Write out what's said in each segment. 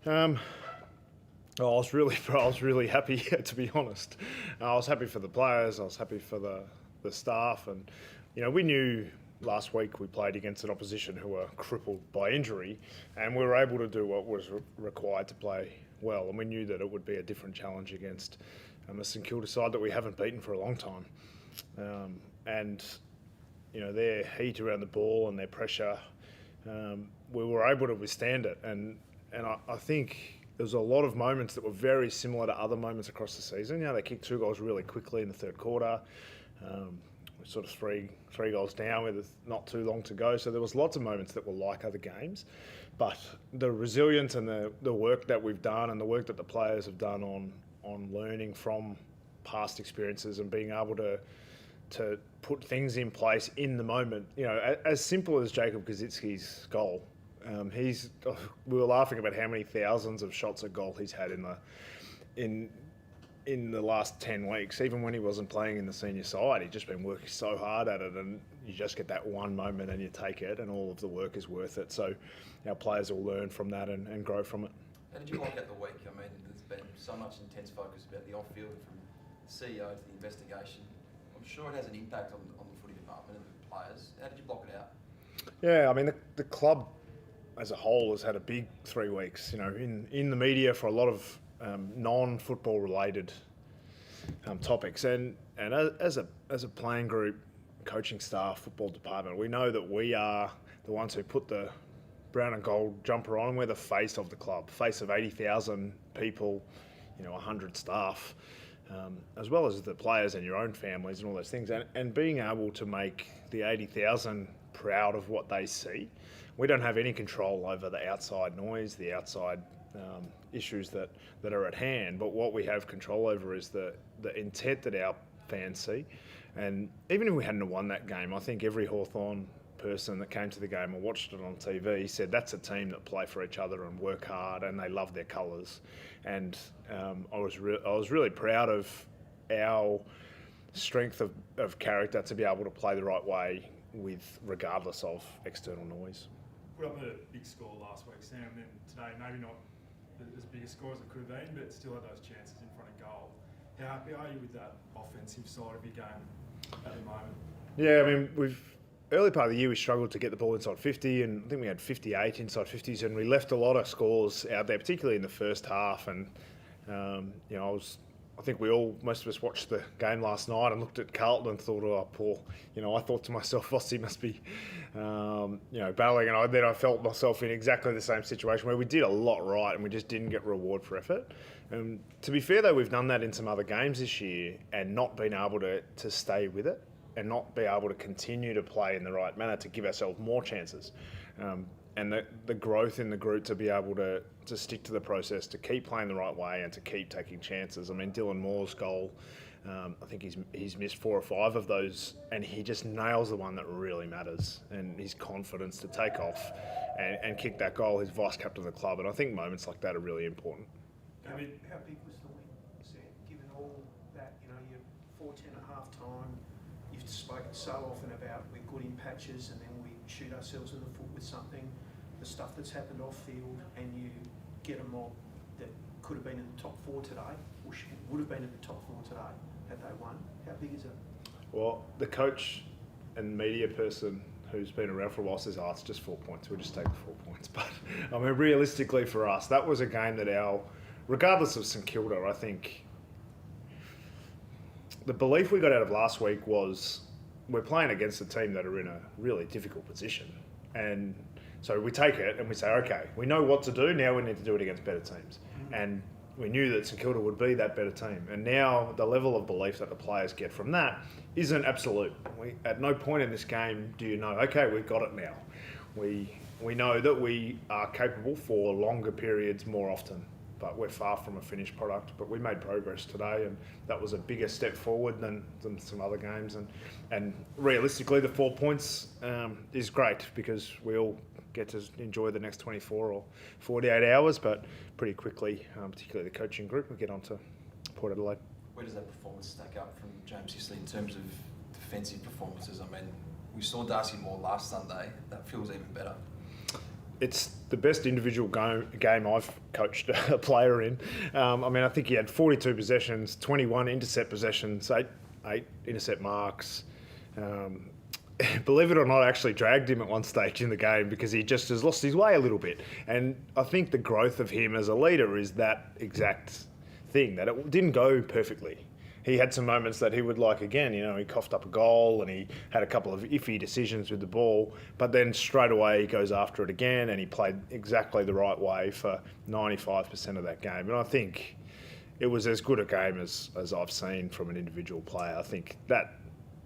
Um, I was really happy, to be honest. I was happy for the players. I was happy for the staff, and we knew last week we played against an opposition who were crippled by injury, and we were able to do what was required to play well. And we knew that it would be a different challenge against a St Kilda side that we haven't beaten for a long time, and their heat around the ball and their pressure, we were able to withstand it, and I think. There was a lot of moments that were very similar to other moments across the season. They kicked 2 goals really quickly in the third quarter. Sort of three goals down with not too long to go. So there was lots of moments that were like other games. But the resilience and the work that we've done and the work that the players have done on learning from past experiences and being able to put things in place in the moment. As simple as Jacob Kazitsky's goal. We were laughing about how many thousands of shots at goal he's had in the last 10 weeks. Even when he wasn't playing in the senior side, he'd just been working so hard at it, and you just get that one moment and you take it, and all of the work is worth it. So our players will learn from that and grow from it. How did you like out the week? I mean, there's been so much intense focus about the off-field, from the CEO to the investigation. I'm sure it has an impact on the footy department and the players. How did you block it out? Yeah, I mean, the club as a whole has had a big 3 weeks, in the media for a lot of non-football related topics, and as a playing group, coaching staff, football department, we know that we are the ones who put the brown and gold jumper on. We're the face of the club, face of 80,000 people, 100 staff, as well as the players and your own families and all those things, and being able to make the 80,000 proud of what they see. We don't have any control over the outside noise, the outside issues that are at hand, but what we have control over is the intent that our fans see. And even if we hadn't won that game, I think every Hawthorn person that came to the game or watched it on TV said that's a team that play for each other and work hard, and they love their colours. And I was really proud of our strength of character to be able to play the right way regardless of external noise. Put up a big score last week, Sam, and then today maybe not as big a score as it could have been, but still had those chances in front of goal. How happy are you with that offensive side of your game at the moment? Yeah, I mean, early part of the year we struggled to get the ball inside 50, and I think we had 58 inside 50s, and we left a lot of scores out there, particularly in the first half. And I think most of us watched the game last night and looked at Carlton and thought, oh, poor. I thought to myself, Vossi must be, battling. And then I felt myself in exactly the same situation where we did a lot right and we just didn't get reward for effort. And to be fair, though, we've done that in some other games this year and not been able to stay with it and not be able to continue to play in the right manner to give ourselves more chances. And the growth in the group to be able to stick to the process, to keep playing the right way and to keep taking chances. I mean, Dylan Moore's goal, I think he's missed 4 or 5 of those, and he just nails the one that really matters, and his confidence to take off and kick that goal, his vice captain of the club. And I think moments like that are really important. How big was the win, Sam, given all that, you're 14 at half time, you've spoken so often about we're good in patches and then we shoot ourselves in the foot with something, the stuff that's happened off field, and you get a mob that could have been in the top 4 today, or would have been in the top 4 today had they won. How big is it? Well, the coach and media person who's been around for a while says, it's just 4 points, we'll just take the 4 points. But I mean, realistically for us, that was a game that regardless of St Kilda, I think the belief we got out of last week was we're playing against a team that are in a really difficult position. And so we take it and we say, okay, we know what to do, now we need to do it against better teams. And we knew that St Kilda would be that better team. And now the level of belief that the players get from that isn't absolute. At no point in this game do you know, okay, we've got it now. We know that we are capable for longer periods more often, but we're far from a finished product. But we made progress today, and that was a bigger step forward than some other games. And realistically, the 4 points is great because we all get to enjoy the next 24 or 48 hours, but pretty quickly, particularly the coaching group, we get on to Port Adelaide. Where does that performance stack up from James Sicily in terms of defensive performances? I mean, we saw Darcy Moore last Sunday. That feels even better. it's the best individual game I've coached a player in. I think he had 42 possessions, 21 intercept possessions, eight intercept marks. Believe it or not, I actually dragged him at one stage in the game because he just has lost his way a little bit. And I think the growth of him as a leader is that exact thing, that it didn't go perfectly. He had some moments that he would he coughed up a goal and he had a couple of iffy decisions with the ball, but then straight away he goes after it again and he played exactly the right way for 95% of that game. And I think it was as good a game as I've seen from an individual player. I think that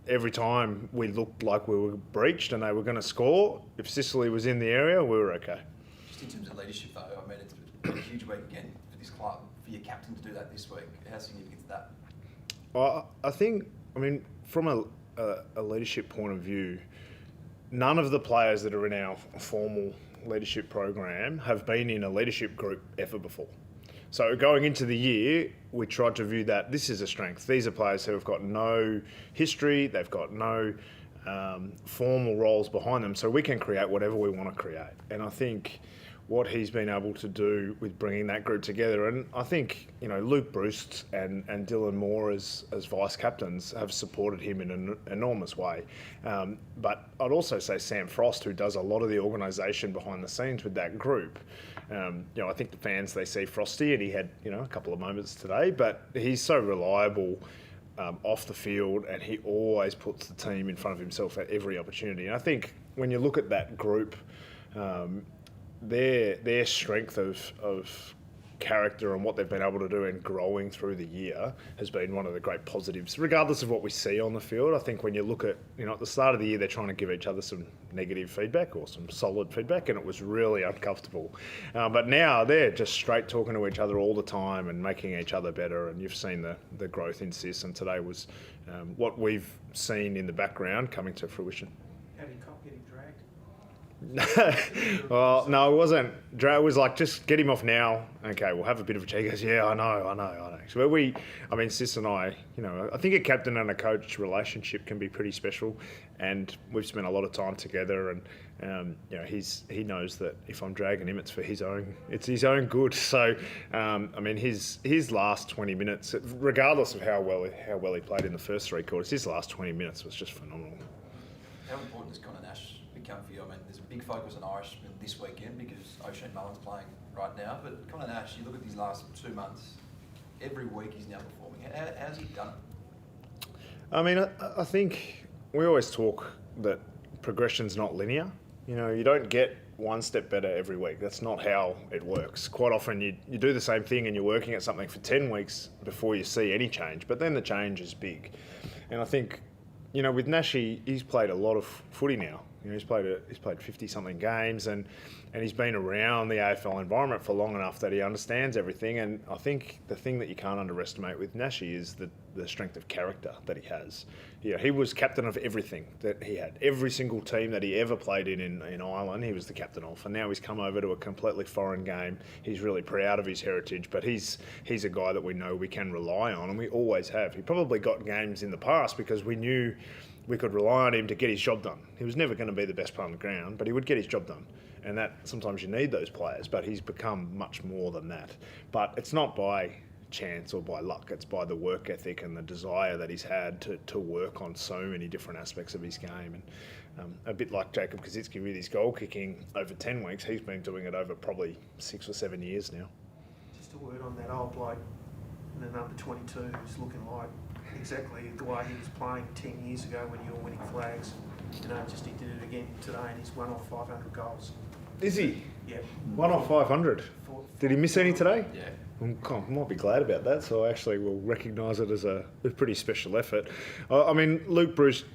every time we looked like we were breached and they were going to score, if Sicily was in the area, we were okay. Just in terms of leadership though, it's been a huge week again for this club, for your captain to do that this week. How significant is that? I think, from a leadership point of view, none of the players that are in our formal leadership program have been in a leadership group ever before. So going into the year, we tried to view that this is a strength. These are players who have got no history, they've got no formal roles behind them, so we can create whatever we want to create. And I think what he's been able to do with bringing that group together, and I think Luke Breust and Dylan Moore as vice captains have supported him in an enormous way. But I'd also say Sam Frost, who does a lot of the organisation behind the scenes with that group. I think the fans, they see Frosty, and he had a couple of moments today, but he's so reliable off the field, and he always puts the team in front of himself at every opportunity. And I think when you look at that group, their strength of character and what they've been able to do and growing through the year has been one of the great positives, regardless of what we see on the field. I think when you look at, at the start of the year, they're trying to give each other some negative feedback or some solid feedback, and it was really uncomfortable. But now they're just straight talking to each other all the time and making each other better, and you've seen the growth in Sis, and today was what we've seen in the background coming to fruition. How do you cop getting dragged? Well, no, it wasn't. It was like, just get him off now. Okay, we'll have a bit of a chat. He goes, yeah, I know. So Sis and I think a captain and a coach relationship can be pretty special, and we've spent a lot of time together, and he knows that if I'm dragging him, it's his own good. So, his last 20 minutes, regardless of how well he played in the first three quarters, his last 20 minutes was just phenomenal. How important has Nash become for you? There's a big focus on Irishmen this weekend because O'Shane Mullen's playing right now, but Nash, you look at these last 2 months, every week he's now performing. How's he done it? I think we always talk that progression's not linear. You don't get one step better every week. That's not how it works. Quite often you do the same thing and you're working at something for 10 weeks before you see any change, but then the change is big. And I think, with Nash, he's played a lot of footy now. He's played 50-something games, and he's been around the AFL environment for long enough that he understands everything. And I think the thing that you can't underestimate with Nashy is the strength of character that he has. He was captain of everything that he had. Every single team that he ever played in Ireland, he was the captain of. And now he's come over to a completely foreign game. He's really proud of his heritage, but he's a guy that we know we can rely on, and we always have. He probably got games in the past because we knew we could rely on him to get his job done. He was never going to be the best player on the ground, but he would get his job done. And that sometimes you need those players, but he's become much more than that. But it's not by chance or by luck. It's by the work ethic and the desire that he's had to work on so many different aspects of his game. And a bit like Jacob Kosicki with his goal kicking over 10 weeks, he's been doing it over probably 6 or 7 years now. Just a word on that old bloke in the number 22 who's looking like exactly the way he was playing 10 years ago when you were winning flags. Just he did it again today, and he's won off 500 goals. Is he? Yeah. 1 off 500. Did he miss any today? Yeah. I might be glad about that, so I actually will recognise it as a pretty special effort. Luke Breust,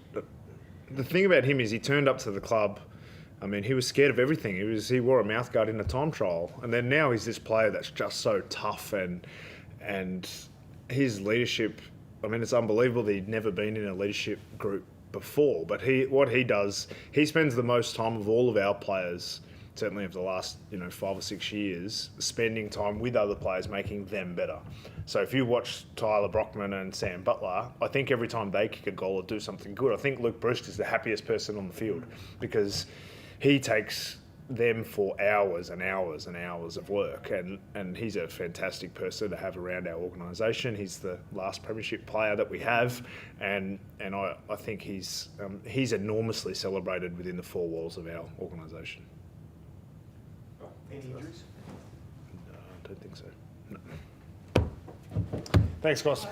the thing about him is he turned up to the club. He was scared of everything. He wore a mouthguard in a time trial, and then now he's this player that's just so tough, and his leadership. It's unbelievable that he'd never been in a leadership group before. But what he does, he spends the most time of all of our players, certainly of the last 5 or 6 years, spending time with other players, making them better. So if you watch Tyler Brockman and Sam Butler, I think every time they kick a goal or do something good, I think Luke Breust is the happiest person on the field because he takes them for hours and hours and hours of work, and he's a fantastic person to have around our organisation. He's the last premiership player that we have, and I think he's enormously celebrated within the four walls of our organisation. Any injuries? No, I don't think so. No. Thanks, guys.